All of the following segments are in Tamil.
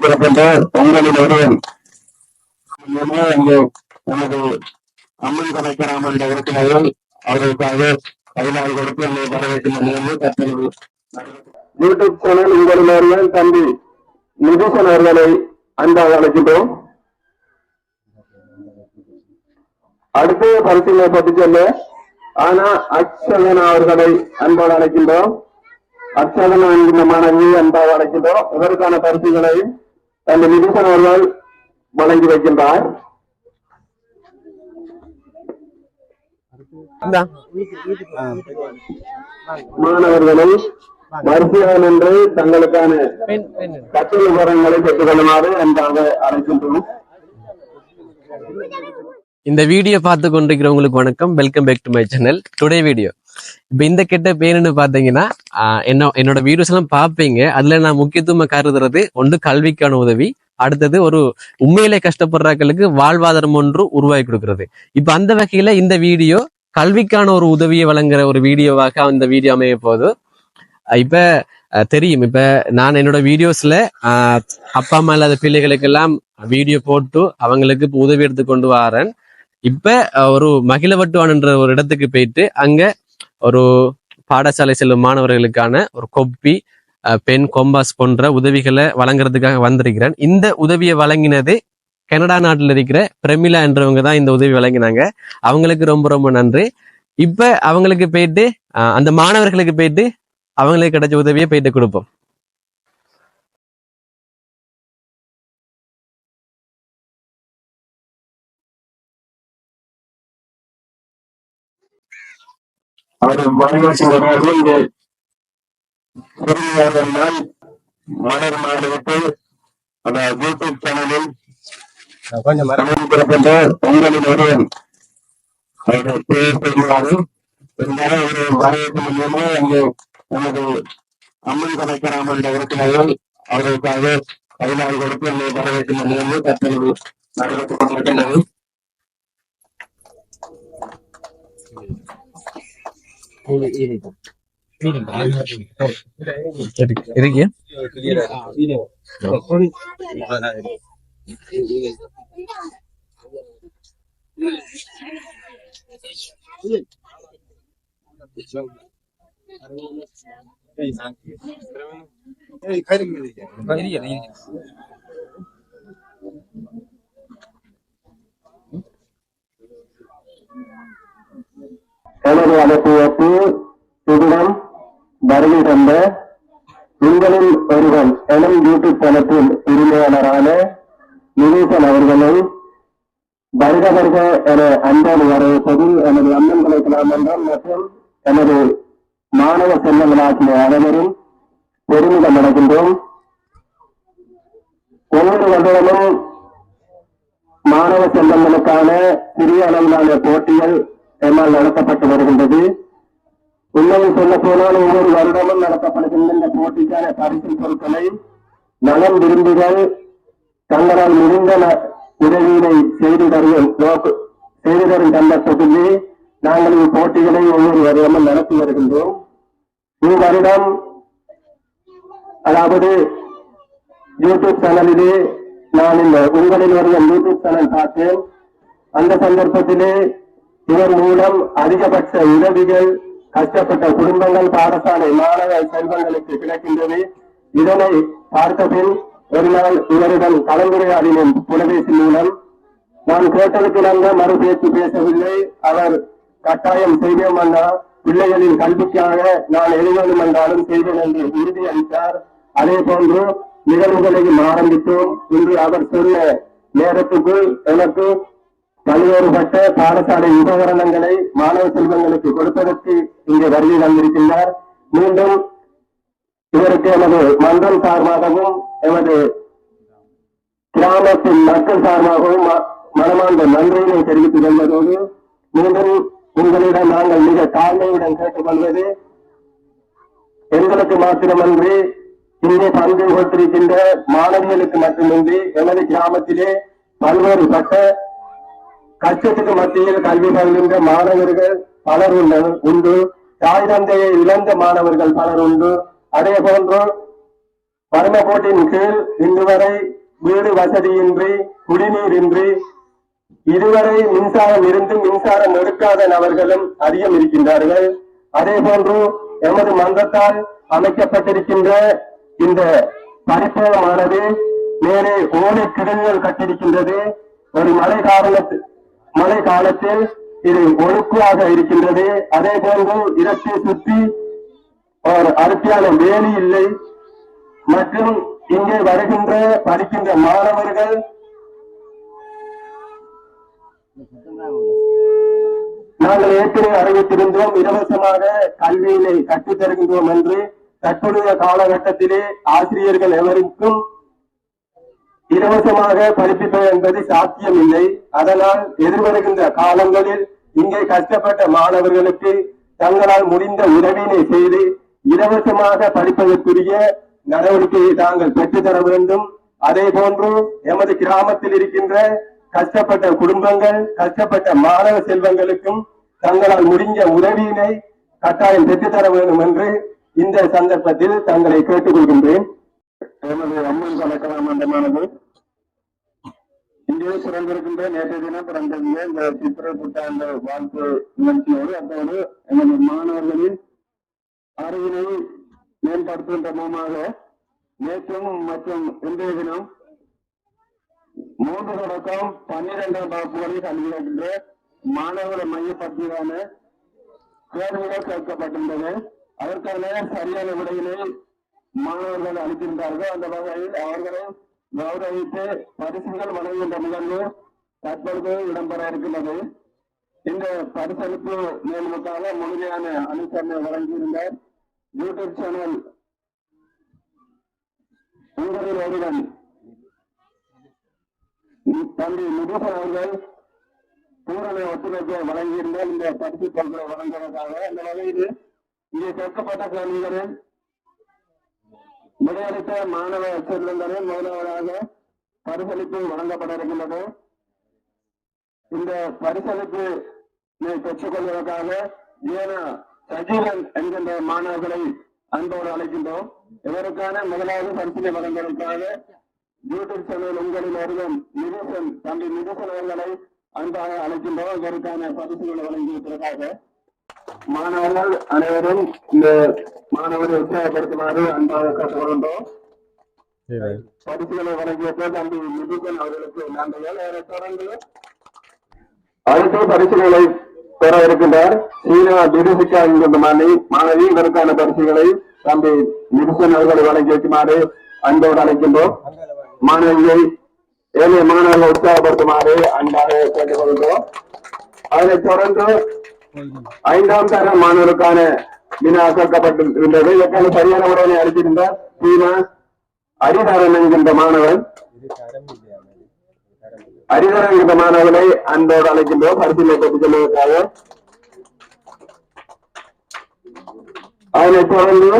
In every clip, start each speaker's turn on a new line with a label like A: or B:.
A: பிறப்பின்ற உங்களில் ஒருவன் நமது அம்மன் கலைக்கராமல் என்ற உறுப்பினர்கள் அவர்களுக்காக 16 கொடுத்து என்னை வரவேற்கும் நிகழ்வு தற்போது யூடியூப் சேனல் உங்களில் ஒருவன் தம்பி நிதிஷன் அவர்களை அன்பாக அழைக்கின்றோம். அடுத்து பரிசீலனை பற்றி சொல்ல ஆனா அச்சகன் அவர்களை அன்பாக அழைக்கின்றோம். அச்சகன் என்கின்ற மாணவி அன்பாக அழைக்கின்றோம். இதற்கான பரிசுகளை அந்த நிதிஷன் அவர்கள் வழங்கி வைக்கின்றார். மாணவர்களை வரிசையாக நின்று தங்களுக்கான கற்றல் விவரங்களை பெற்றுக் கொள்ளுமாறு அன்பாக அழைக்கின்றோம்.
B: இந்த வீடியோ பார்த்து கொண்டிருக்கிறவங்களுக்கு வணக்கம். Welcome back to my channel. Today video இப்ப இந்த கெட்ட பேருன்னு பாத்தீங்கன்னா என்னோட வீடியோஸ் எல்லாம் பார்ப்பீங்க. அதுல நான் முக்கியத்துவமா கருதுறது ஒன்று கல்விக்கான உதவி, அடுத்தது ஒரு உண்மையிலே கஷ்டப்படுறவர்களுக்கு வாழ்வாதாரம் ஒன்று உருவாக்கி கொடுக்கிறது. இப்ப அந்த வகையில இந்த வீடியோ கல்விக்கான ஒரு உதவியை வழங்குற ஒரு வீடியோவாக அந்த வீடியோ அமைய போகுது. இப்ப தெரியும், இப்ப நான் என்னோட வீடியோஸ்ல அப்பா அம்மா இல்லாத பிள்ளைகளுக்கெல்லாம் வீடியோ போட்டு அவங்களுக்கு உதவி எடுத்து கொண்டு வரேன். இப்ப ஒரு மகிழவட்டுவான்ன்ற ஒரு இடத்துக்கு போயிட்டு அங்க ஒரு பாடசாலை செல்லும் மாணவர்களுக்கான ஒரு கொப்பி, பென், கொம்பாஸ் போன்ற உதவிகளை வழங்குறதுக்காக வந்திருக்கிறேன். இந்த உதவியை வழங்கினது கனடா நாட்டில் இருக்கிற பிரமிளா என்றவங்க தான் இந்த உதவி வழங்கினாங்க. அவங்களுக்கு ரொம்ப ரொம்ப நன்றி. இப்ப அவங்களுக்கு போயிட்டு அந்த மாணவர்களுக்கு போயிட்டு அவங்களுக்கு கிடைச்ச உதவியை போயிட்டு கொடுப்போம்.
A: அந்த யூடியூப் சேனலில் பிறப்பின்ற உங்களில் ஒருவன் அவருடைய பெயர் தெரியாது இருந்தாலும் ஒரு வரவேற்பு மூலமா அங்கு நமது அம்மன் கலைக்கராமல் என்ற உறுப்பினர்கள் அவர்களுக்காக 16 கொடுத்து என்னை வரவேற்கும் நிகழ்வு தற்போது நடைபெற்றுக் கொண்டிருக்கின்றது. எனது அழைப்பு இவ்விடம் வருகை தந்த உங்களில் ஒருவன் எனும் யூடியூப் தளத்தில் உரிமையாளரான நிதிஷன் அவர்களை வருக வருக என அன்போடு வரவேற்பதில் எனது அம்மன் கலைக்கலாமன்றம் மற்றும் எனது மாணவ செல்வங்களாகிய அனைவரும் பெருமிதம் அடைகின்றோம். ஒவ்வொரு வருடமும் மாணவ செல்வங்களுக்கான சிறிய அளவிலான போட்டிகள் எம்மால் நடத்தப்பட்டு வருகின்றது. உண்மையில் சொல்ல போனால் ஒவ்வொரு வருடமும் நடத்தப்படுகின்ற இந்த போட்டிக்கான பரிசு பொருட்களை நலம் விரும்பிகள் தங்களால் முடிந்த உதவியினை செய்து தரும் சந்தர்ப்பத்திலே நாங்கள் இப்போட்டிகளை ஒவ்வொரு வருடமும் நடத்தி வருகின்றோம். இவ்வருடம் அதாவது யூடியூப் சேனலிலே நான் இந்த உங்களில் ஒருவன் யூடியூப் சேனல் பார்த்தேன். அந்த சந்தர்ப்பத்திலே இதன் மூலம் அதிகபட்ச உதவிகள் கஷ்டப்பட்ட குடும்பங்கள், பாடசாலை மாணவ செல்வங்களுக்கு கிடைக்கின்றது. இதனை பார்த்த பின் ஒரு நாள் இவருடன் கலந்துரையாடினேன் தொலைபேசி மூலம். நான் கேட்டதுக்கு நாங்கள் மறுபேச்சு பேசவில்லை. அவர் கட்டாயம் செய்வோம் அண்ணா, பிள்ளைகளின் கல்விக்காக நான் எழுதணும் என்றாலும் செய்வேன் என்று உறுதியளித்தார். அதே போன்று நிகழ்வுகளையும் ஆரம்பித்தோம். இன்று அவர் சொன்ன நேரத்துக்குள் எனக்கு பல்வேறுபட்ட பாடசாலை உபகரணங்களை மாணவ செல்வங்களுக்கு கொடுப்பதற்கு இங்கே வருகை வந்திருக்கின்றார். மீண்டும் இவருக்கு எமது மன்றம் சார்பாகவும் எமது கிராமத்தின் மக்கள் சார்பாகவும் மனமார்ந்த நன்றியினை தெரிவித்துக் கொள்வதோடு மீண்டும் உங்களிடம் நாங்கள் மிக தாழ்மையுடன் கேட்டுக்கொள்வது, எங்களுக்கு மாத்திரமன்றி இங்கே பங்கு கொண்டிருக்கின்ற மாணவிகளுக்கு மட்டுமின்றி எமது கிராமத்திலே பல்வேறுபட்ட கஷ்டத்துக்கு மத்தியில் கல்வி பயிலுகின்ற மாணவர்கள் பலர் உண்டு. தாய் தந்தையை இழந்த மாணவர்கள் பலர் உண்டு. அதே போன்று வறுமக்கோட்டின் கீழ் இன்று வரை வீடு வசதியின்றி குடிநீரின்றி இதுவரை மின்சாரம் இருந்தும் மின்சாரம் எடுக்காத நபர்களும் அதிகம் இருக்கின்றார்கள். அதே போன்று எமது மன்றத்தால் அமைக்கப்பட்டிருக்கின்ற இந்த பரிசோகமானது மேலே ஓலை கிடங்குகள் கட்டிருக்கின்றது. ஒரு மழை காலத்தில் இது ஒழுக்காக இருக்கின்றது. அதே போன்று இதற்கு சுற்றி ஒரு அடர்த்தியான வேலி இல்லை. மற்றும் இங்கே வருகின்ற படிக்கின்ற மாணவர்கள் நாங்கள் ஏற்கனவே அறிவித்திருந்தோம், இலவசமாக கல்வியினை கற்றுத் தருகின்றோம் என்று. தற்போதைய காலகட்டத்திலே ஆசிரியர்கள் எவருக்கும் இலவசமாக படிப்பிப்பது என்பது சாத்தியம் இல்லை. அதனால் எதிர்வருகின்ற காலங்களில் இங்கே கஷ்டப்பட்ட மாணவர்களுக்கு தங்களால் முடிந்த உதவியினை செய்து இலவசமாக படிப்பதற்குரிய நடவடிக்கையை தாங்கள் பெற்றுத்தர வேண்டும். அதே போன்று எமது கிராமத்தில் இருக்கின்ற கஷ்டப்பட்ட குடும்பங்கள், கஷ்டப்பட்ட மாணவ செல்வங்களுக்கும் தங்களால் முடிந்த உதவியினை கட்டாயம் பெற்றுத்தர வேண்டும் என்று இந்த சந்தர்ப்பத்தில் தங்களை கேட்டுக்கொள்கின்றேன். எமது அம்மன் கலக்கலாம் மன்றமானது இங்கே சிறந்திருக்கின்ற நேற்றைய தினம் பிறந்த இந்த சித்திரை புத்தாண்டு வாழ்த்து நிகழ்ச்சியோடு அதோடு எமது மாணவர்களின் அறிவினை மேம்படுத்துகின்ற மூலமாக நேற்றும் மற்றும் இன்றைய தினம் 3 தொடக்கம் 12ஆம் வகுப்புகளில் கல்விக்கின்ற மாணவர்களை மையப்படுத்தியான கேள்விகள் கேட்கப்பட்டிருந்தது. அதற்கான சரியான விடையினை மாணவர்கள் அளிக்கின்றார்கள். அந்த வகையில் அவர்களை கௌரவித்து பரிசுகள் வழங்குகின்ற நிகழ்வு தற்பொழுது இடம்பெற இருக்கின்றது. இந்த பரிசளிப்பு நிகழ்வுக்காக முழுமையான அனுசரணை வழங்கியிருந்தார் யூடியூப் சேனல் உங்களில் ஒருவன் தம்பி முருகன் அவர்கள் பூரண ஒத்துழைப்பை வழங்கியிருந்தால் இந்த பரிசு பொருட்களை வழங்குவதற்காக. அந்த வகையில் இங்கே கேட்கப்பட்ட கேள்விகளில் விடையளித்த மாணவ செல்வங்களில் முதலாவதாக பரிசளிப்பு வழங்கப்பட இருக்கின்றது. இந்த பரிசளிப்பு பெற்றுக் கொள்வதற்காக ஏனா சஜீவன் என்கின்ற மாணவர்களை அன்போடு அழைக்கின்றோம். இவருக்கான முதலாவது பரிசீலனை வழங்குவதற்காக யூடியூப் சேனல் உங்களில் ஒருவன் நிரூசன் தம்பி நிரூசன் அவர்களை அன்பாக அழைக்கின்றோம். இவருக்கான பரிசுகளை வழங்கியிருப்பதற்காக மாணவர்கள் அனைவரும் இந்த மாணவரை உற்சாகப்படுத்துமாறு அன்பாக கேட்டுக்கொள்கின்றோம். பரிசுகளை வழங்கிய தம்பி நிரூசன் அவர்களுக்கு நன்றிகள். தொடர்ந்து அடுத்த பரிசுகளை பெற இருக்கின்றார் சீனா டிடிசிகா என்கின்ற மாணவி. இதற்கான பரிசுகளை தம்பி நிருசன் அவர்களை வழங்கி வைக்குமாறு அன்போடு அழைக்கின்றோம். மாணவியை ஏனைய மாணவர்கள் உற்சாகப்படுத்துமாறு அன்பாக கேட்டுக்கொள்கிறோம். அதனைத் தொடர்ந்து 5ஆம் தர மாணவருக்கான வினா கேட்கப்பட்டிருக்கின்றது. இதற்கான சரியான உடனே அளித்திருந்தார் சீனா அரிதரன் என்கின்ற மாணவன். அரிதரன் என்கின்ற மாணவர்களை அன்போடு அழைக்கின்றோம் பரிசீலனை பற்றி சொல்வதற்காக. அதனைத் தொடர்ந்து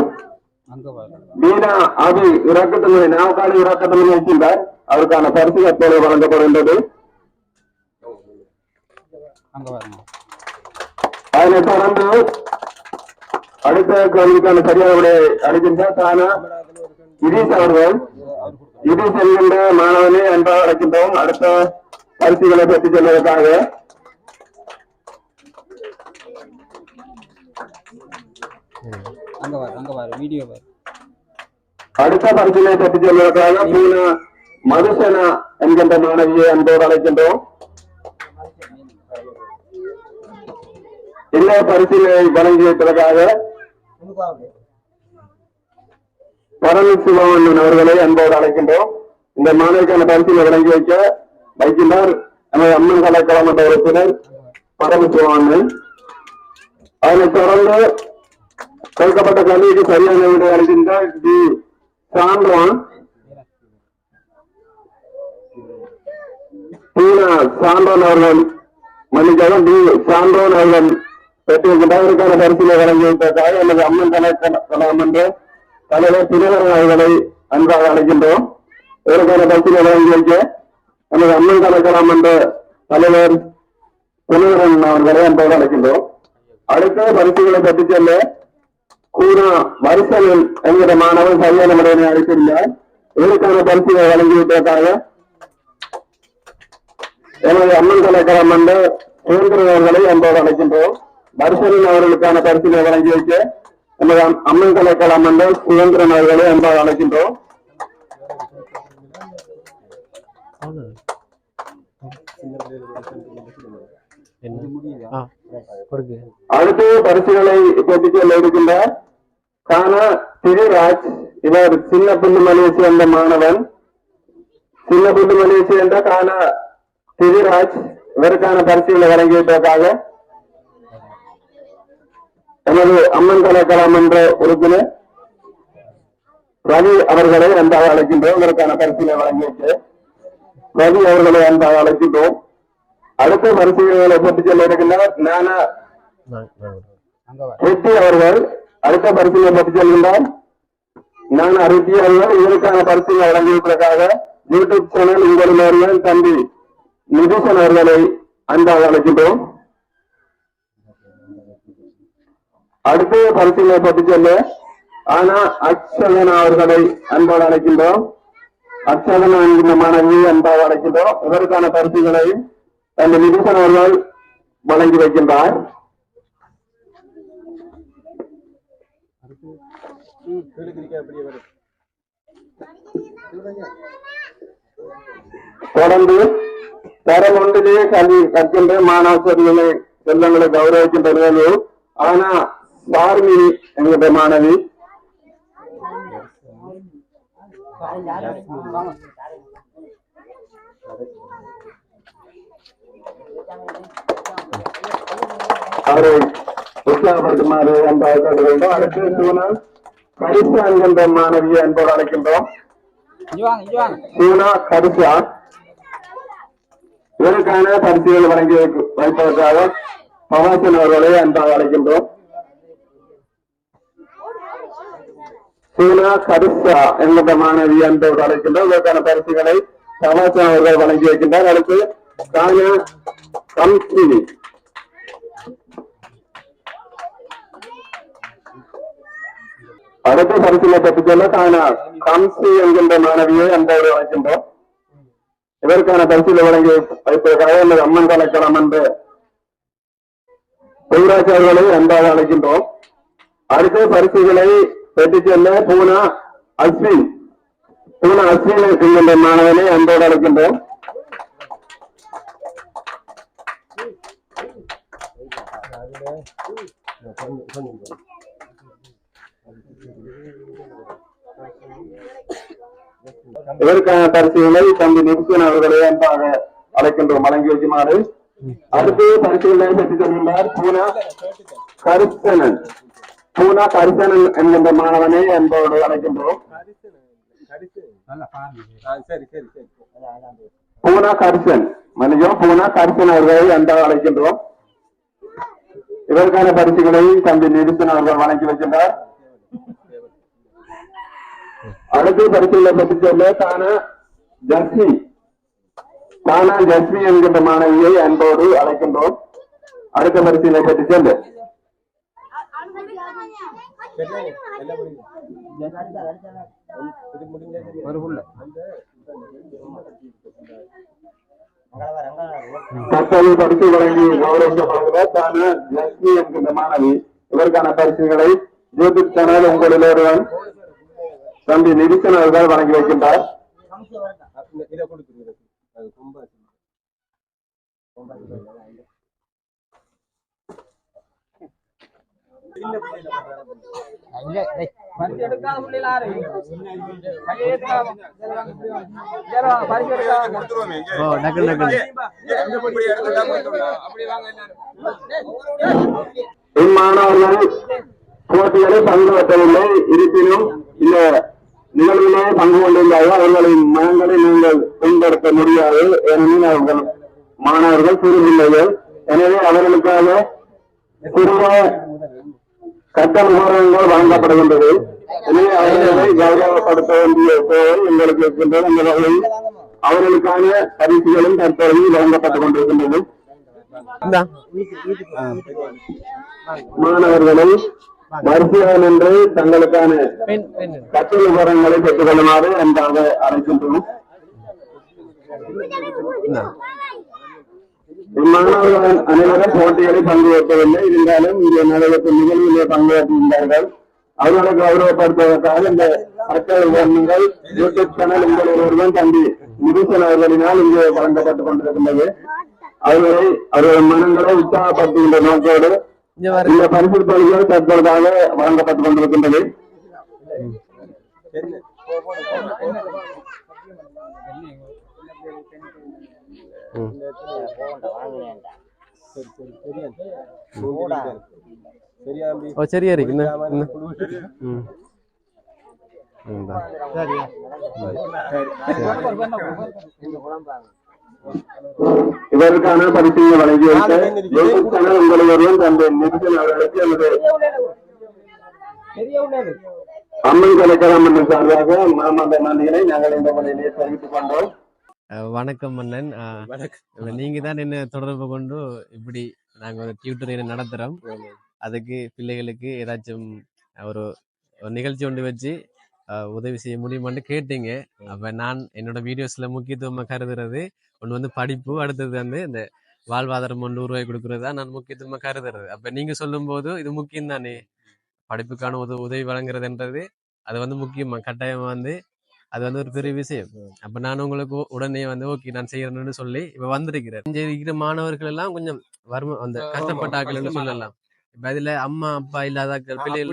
A: வீணா அபி இறக்கத்தன்மை நாவக்காடு இறக்கத்தன்மை இருக்கின்றார். அவருக்கான பரிசு அப்போது வழங்கப்படுகின்றது. அதனைத் தொடர்ந்து அடுத்த கேள்விக்கான சரியான விடையை அளிக்கின்றார் தானா இதீஸ் அவர்கள். இதீஸ் என்கின்ற மாணவனை அன்பாக அழைக்கின்றோம் அடுத்த பரிசுகளை பற்றி சொல்வதற்காக. அடுத்த பரிசுகளை பற்றி சொல்வதற்காக பூனா மதுசனா என்கின்ற மாணவியை அன்போடு அழைக்கின்றோம். இந்த பரிசுகளை வழங்கி வைப்பதற்காக பரமசிவன் அவர்களை அன்போடு அழைக்கின்றோம். இந்த மாணவிக்கான பரிசுகளை வழங்கி வைக்கின்றார் நமது அம்மன் கலைக்கலம் என்ற உறுப்பினர் பரமசிவன். அதனைத் தொடர்ந்து கேட்கப்பட்ட கல்விக்கு சரியான விடை அளிக்கின்றார் டி சான்றோன் சான்றோன் அவர்கள். மன்னிக்கவும் டி சான்றோன் அவர்கள் பெற்றிருக்கின்றார். இதற்கான பரிசுகளை வழங்கி வைப்பதற்காக நமது அம்மன் கலைக்கலம் என்ற தலைவர் தினகரன் அவர்களை அன்பாக அழைக்கின்றோம். இதற்கான பரிசுகளை வழங்கி வைக்க நமது அம்மன் கலைக்கலம் என்ற தலைவர் தினகரன் அவர்களை அன்போடு அழைக்கின்றோம். அடுத்த பரிசுகளை பற்றி செல்ல கூடா வருஷன் என்கிற மாணவன் சரியான முறையை அளித்திருந்தார். இதற்கான பரிசுகளை வழங்கிவிட்டதற்காக எனது அம்மன் கலைக்கலம் வந்து சுதந்திரன் அவர்களை அன்போடு அழைக்கின்றோம். வருஷன் அவர்களுக்கான பரிசுகளை வழங்கி வைக்க நமது அம்மன் கலைக்கலம் வந்து சுதந்திரன் அவர்களை அன்போடு அழைக்கின்றோம். அடுத்து பரிசுகளை பெற்றுச் செல்ல இருக்கின்றார் கானா திரிராஜ். இவர் சின்ன புல்லுமலையை சேர்ந்த மாணவன். சின்ன புல்லுமலையை சேர்ந்த கானா திரிராஜ் இவருக்கான பரிசுகளை வழங்கியதற்காக நமது அம்மன் கலைக்கலம் என்ற உறுப்பினர் ரவி அவர்களை அன்பாக அழைக்கின்றோம். இதற்கான பரிசுகளை வழங்கிவிட்டு ரவி அவர்களை அன்பாக அழைக்கின்றோம். அடுத்த பரிசுகளை பெற்றுச் செல்ல இருக்கின்றார் நானா ரெட்டி அவர்கள். அடுத்த பரிசுகளை பெற்றுச் செல்கின்றார் நானா ரெட்டி அவர்கள். இதற்கான பரிசுகளை வழங்கியதற்காக யூடியூப் சேனல் உங்களுடைய தம்பி நிதிஷன் அவர்களை அன்பாக அழைக்கின்றோம். அடுத்த பரிசுகளை பெற்றுச் செல்ல ஆனா அக்ஷதன் அவர்களை அன்பாக அழைக்கின்றோம். அக்ஷதன் என்கிற மாணவியை அன்பாக அழைக்கின்றோம். இதற்கான பரிசுகளை அந்த நிதிஷன் அவர்கள் வழங்கி வைக்கின்றார். தொடர்ந்து தரம் ஒன்றிலேயே கல்வி கற்கின்ற மாணவர்களை செல்வங்களை கௌரவிக்கின்ற நிகழ்வு ஆனா சார்மி என்கிற மாணவி அவரை உற்சாகப்படுத்துமாறு அன்பாக கேட்டு வேண்டும். அடுத்து சூனா கரிசா என்கின்ற மாணவியை அன்போடு அழைக்கின்றோம். சூனா கரிசா இதற்கான பரிசுகள் வழங்கி வைப்பதற்காக பவாசன் அவர்களை அன்பாக அழைக்கின்றோம். சூனா கரிசா என்கின்ற மாணவியை அன்போடு அழைக்கின்றோம். இதற்கான பரிசுகளை பவாசன் அவர்கள் வழங்கி வைக்கின்றார். அடுத்து கானா கம்சினி அடுத்த பரிசுகளை பெற்றுச் செல்ல கானா கம்சி என்கின்ற மாணவியை அன்போடு அழைக்கின்றோம். இதற்கான பரிசுகளை வழங்கி வைப்பதற்காக எனது அம்மன் கலைக்கலம் என்ற பொய்ராஜ் அவர்களை அன்பாக அழைக்கின்றோம். அடுத்த பரிசுகளை பெற்றுச் செல்ல பூனா அஸ்வின் என்கின்ற மாணவனை அன்போடு அழைக்கின்றோம். இதற்கான பரிசுகளை தம்பி நிதிஷன் அவர்களை அன்பாக அழைக்கின்றோம் வழங்கி வைக்குமாறு. அடுத்து பரிசுகளை பெற்றுச் செல்கின்றார் பூனா கரிசனன் என்கின்ற மாணவனை அன்போடு அழைக்கின்றோம். பூனா கரிசன் அவர்களை அன்பாக அழைக்கின்றோம். இதற்கான பரிசுகளை தம்பி நிதிஷன் அவர்கள் வழங்கி வைக்கின்றார். அடுத்து பரிசுகளை பெற்றுச் செல்ல கானா ஜஸ்மி என்கின்ற மாணவியை அன்போடு அழைக்கின்றோம். அடுத்த பரிசுகளை பெற்றுச் செல்ல தற்போது பரிசு வழங்கி கௌரவிக்கப்படுகிறார் கானா ஜஸ்மி என்கின்ற மாணவி. இதற்கான பரிசுகளை யூடியூப் சேனல் உங்களில் ஒருவன் தம்பி நிதிஷன் அவர்கள் வழங்கி வைக்கின்றார். இம்மாணவர்கள் போட்டிகளை பங்கு பெற்றவில்லை. இருப்பினும் இந்த நிகழ்விலே பங்கு கொண்டிருந்தார்கள். அவர்களின் மனங்களை நீங்கள் பின்பற்ற முடியாது. ஏனெனில் அவர்கள் மாணவர்கள் சிறுபிள்ளைகள். எனவே அவர்களுக்காக சிறிய கட்ட உபகரணங்கள் வழங்கப்படுகின்றது. எனவே அவர்களை கௌரவப்படுத்த வேண்டிய தேவை எங்களுக்கு இருக்கின்றது. அந்த வகையில் அவர்களுக்கான பரிசுகளும் தற்போது வழங்கப்பட்டுக் கொண்டிருக்கின்றது. மாணவர்களை வரிசையாக நின்று தங்களுக்கான கற்றல் விவரங்களை பெற்றுக் கொள்ளுமாறு அன்பாக அழைக்கின்றோம். இம்மாணவர்கள் அனைவரும் போட்டிகளில் பங்கேற்கவில்லை. இருந்தாலும் இங்கே நடைபெற்ற நிகழ்விலே பங்கேற்றிருந்தார்கள். அவர்களை கௌரவப்படுத்துவதற்காக இந்த கற்றல் உபகரணங்கள் யூடியூப் சேனல் உங்கள் ஒருவருடன் தம்பி நிதிசன் அவர்களினால் இங்கே வழங்கப்பட்டுக் கொண்டிருக்கின்றது. அவர்கள் மனங்களை உற்சாகப்படுத்துகின்ற நோக்கோடு இந்த பரிசு தொகைகள் தற்பொழுதாக வழங்கப்பட்டுக் கொண்டிருக்கின்றது.
B: சரியா இருக்கு
A: இதற்கான பரிசீலனை வழங்கியிருக்க உங்களை ஒருவன் தந்தை நிதிசன் அவர்களுக்கு நமது அம்மன் கலைக்கலாம் என்ற சார்பாக மாமன்ற நன்றிகளை நாங்கள் இந்த முறையிலே தெரிவித்துக் கொண்டோம்.
B: வணக்கம் மன்னன். நீங்க தான் என்ன தொடர்பு கொண்டு இப்படி நாங்க ஒரு டியூட்டர் நடத்துறோம். அதுக்கு பிள்ளைகளுக்கு ஏதாச்சும் ஒரு நிகழ்ச்சி ஒன்று வச்சு உதவி செய்ய முடியுமான்னு கேட்டீங்க. அப்ப நான் என்னோட வீடியோஸ்ல முக்கியத்துவமா கருதுறது ஒன்று வந்து படிப்பு, அடுத்தது வந்து இந்த வாழ்வாதாரம் ₹100 கொடுக்கறதா நான் முக்கியத்துவமா கருதுறது. அப்ப நீங்க சொல்லும் போது இது முக்கியம் தானே, படிப்புக்கான உதவி வழங்குறதுன்றது அது வந்து முக்கியமா கட்டாயமா வந்து அது வந்து ஒரு பெரிய விஷயம். அப்ப நான் உங்களுக்கு உடனே வந்து ஓகே நான் செய்யறேன்னு சொல்லி இப்ப வந்திருக்கிறேன். இங்க இருக்கிற மாணவர்கள் எல்லாம் கொஞ்சம் அந்த கஷ்டப்பட்ட ஆட்கள் சொல்லலாம். இப்ப அதுல அம்மா அப்பா இல்லாத பிள்ளைகள்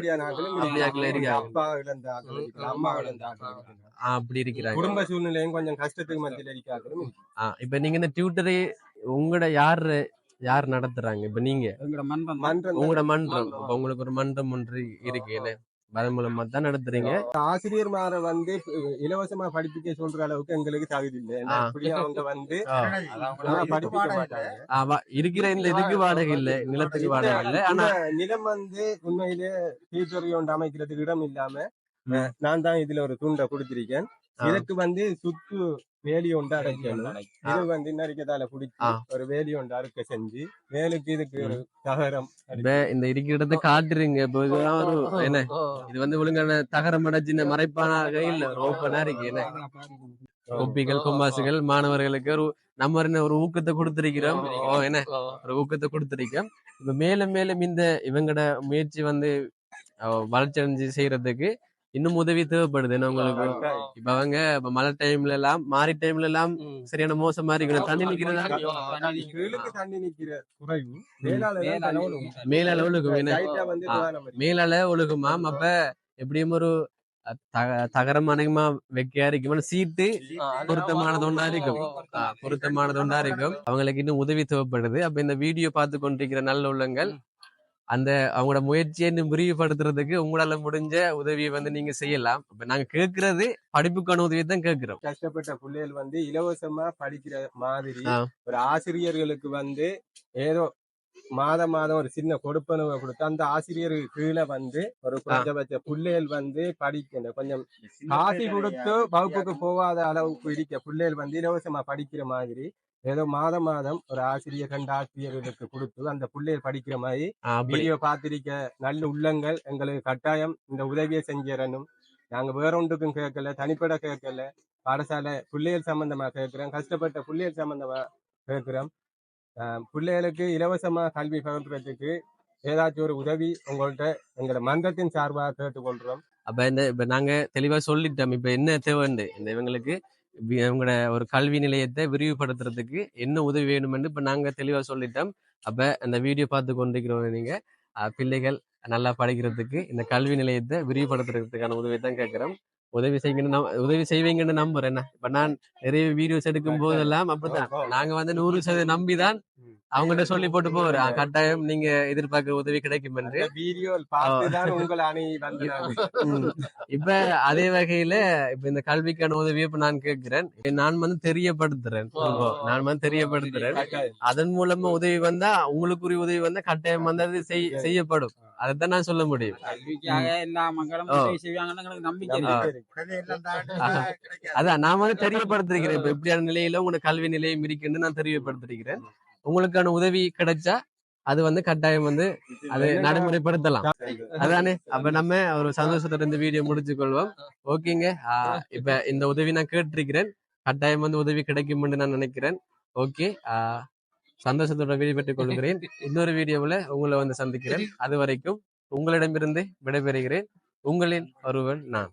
B: அப்படி இருக்கிறாங்க.
C: குடும்ப சூழ்நிலையும் கொஞ்சம் கஷ்டத்துக்கு மத்தியில இருக்காங்க.
B: இப்ப நீங்க இந்த டியூட்டரை உங்களோட யார் நடத்துறாங்க? இப்ப நீங்க உங்களோட மன்றம், உங்களுக்கு ஒரு மன்றம் ஒன்று இருக்கு, அதன் மூலமா தான் நடத்துறீங்க.
C: ஆசிரியர்மாரை வந்து இலவசமா படிப்பிக்க சொல்ற அளவுக்கு எங்களுக்கு தகுதி இல்லை. அவங்க வந்து படிப்பிக்க மாட்டாங்க.
B: இருக்கிற இந்த இதுக்கு வாடகை இல்லை, நிலத்துக்கு வாடகை இல்லை. ஆனா
C: நிலம் வந்து உண்மையிலே டீச்சர் ஒன்று அமைக்கிறதுக்கு இடம் இல்லாம நான் தான் இதுல ஒரு துண்டை கொடுத்திருக்கேன். இதுக்கு வந்து சுத்து வேலி ஒன்று அடைக்கணும். இது வந்து நரிக்கத்தால குடிச்சு ஒரு வேலி ஒன்று அறுக்க செஞ்சு வேலுக்கு இதுக்கு ஒரு தகரம்
B: இந்த இருக்கிற இடத்தை காட்டுறீங்க. என்ன இது வந்து ஒழுங்கான தகரம் அடைச்சின மறைப்பானாக இல்ல, ஓப்பனா இருக்கு. என்ன ஒப்பிகள் கொம்பாசுகள் மாணவர்களுக்கு நம்ம ஒரு ஊக்கத்தை கொடுத்திருக்கிறோம். என்ன ஒரு ஊக்கத்தை கொடுத்திருக்கோம். இப்ப மேலும் மேலும் இந்த இவங்களோட முயற்சி வந்து வளர்ச்சி அடைஞ்சு செய்யறதுக்கு இன்னும் உதவி தேவைப்படுது. உங்களுக்கு இப்ப அவங்க மழை டைம்ல எல்லாம் மாறி டைம்ல எல்லாம் சரியான மோசமா இருக்கு. தண்ணி நிக்கிறதா மேலால ஒழுகும், மேலால ஒழுகுமாம். அப்ப எப்படியும் ஒரு தகரம் அநேகமா வைக்க இருக்கும். சீட்டு பொருத்தமானதொண்டா இருக்கும். அவங்களுக்கு இன்னும் உதவி தேவைப்படுது. அப்ப இந்த வீடியோ பார்த்து கொண்டிருக்கிற நல்ல உள்ளங்கள் அந்த அவங்களோட முயற்சியை இன்னும் விரிவுபடுத்துறதுக்கு உங்களால முடிஞ்ச உதவியை வந்து நீங்க செய்யலாம். இப்ப நாங்க கேட்கறது படிப்புக்கான உதவியை தான் கேட்கிறோம்.
C: கஷ்டப்பட்ட பிள்ளைகள் வந்து இலவசமா படிக்கிற மாதிரி ஒரு ஆசிரியர்களுக்கு வந்து ஏதோ மாதம் ஒரு சின்ன கொடுப்பனவை கொடுத்து அந்த ஆசிரியருக்கு கீழே வந்து ஒரு குறைஞ்சபட்ச பிள்ளைகள் வந்து படிக்கணும். கொஞ்சம் காசு கொடுத்து வகுப்புக்கு போகாத அளவுக்கு இருக்க பிள்ளைகள் வந்து இலவசமா படிக்கிற மாதிரி ஏதோ மாதம் ஒரு ஆசிரியர் 2 ஆசிரியர்களுக்கு கொடுத்து அந்த பிள்ளைகள் படிக்கிற மாதிரி வீடியோ பார்த்திருக்க நல்ல உள்ளங்கள் எங்களுக்கு கட்டாயம் இந்த உதவியை செஞ்சிடணும். நாங்க வேற ஒன்றுக்கும் கேட்கல, தனிப்பட கேட்கல, பாடசாலை பிள்ளைகள் சம்பந்தமா கேட்கிறோம், கஷ்டப்பட்ட பிள்ளைகள் சம்பந்தமா கேட்கிறோம். பிள்ளைகளுக்கு இலவசமா கல்வி பகிர்றதுக்கு ஏதாச்சும் ஒரு உதவி உங்கள்கிட்ட எங்களோட மன்றத்தின் சார்பாக கேட்டுக்கொள்றோம்.
B: அப்ப இப்ப நாங்க தெளிவா சொல்லிட்டோம். இப்ப என்ன தேவைண்டு இந்த இவங்களுக்கு இவங்களோட ஒரு கல்வி நிலையத்தை விரிவுபடுத்துறதுக்கு என்ன உதவி வேணும்னு இப்ப நாங்க தெளிவா சொல்லிட்டோம். அப்ப அந்த வீடியோ பார்த்து கொண்டிருக்கிறவங்க நீங்க பிள்ளைகள் நல்லா படிக்கிறதுக்கு இந்த கல்வி நிலையத்தை விரிவுபடுத்துறதுக்கான உதவி தான் கேட்கிறோம். உதவி செய்வீங்கன்னு நம்புறேன். என்ன இப்ப நான் நிறைய வீடியோஸ் எடுக்கும் போதெல்லாம் அப்படித்தான் நாங்க வந்து 100% நம்பிதான் அவங்ககிட்ட சொல்லி போட்டு போறேன். கட்டாயம் நீங்க எதிர்பார்க்கிற உதவி கிடைக்கும் என்று. இப்ப அதே வகையில இப்ப இந்த கல்விக்கான உதவியை இப்ப நான் கேட்கிறேன். நான் வந்து தெரியப்படுத்துறேன். அதன் மூலமா உதவி வந்தா உங்களுக்குரிய உதவி வந்தா கட்டாயம் வந்து அது செய்யப்படும். அதைத்தான் நான் சொல்ல முடியும். அதான் நான் வந்து தெரியப்படுத்திருக்கிறேன். இப்ப எப்படியான நிலையில உங்களோட கல்வி நிலையம் இருக்குன்னு நான் தெரியப்படுத்திருக்கிறேன். உங்களுக்கான உதவி கிடைச்சா அது வந்து கட்டாயம் வந்து அது நடைமுறைப்படுத்தலாம். அதானே அப்ப நம்ம ஒரு சந்தோஷத்தோட இந்த வீடியோ முடிச்சு கொள்வோம். ஓகேங்க. இப்ப இந்த உதவி நான் கேட்டிருக்கிறேன். கட்டாயம் வந்து உதவி கிடைக்கும் என்று நான் நினைக்கிறேன். ஓகே. சந்தோஷத்தோட வீடியோ பெற்றுக் கொள்கிறேன். இன்னொரு வீடியோவில் உங்களை வந்து சந்திக்கிறேன். அது வரைக்கும் உங்களிடமிருந்து விடைபெறுகிறேன். உங்களின் ஒருவன் நான்.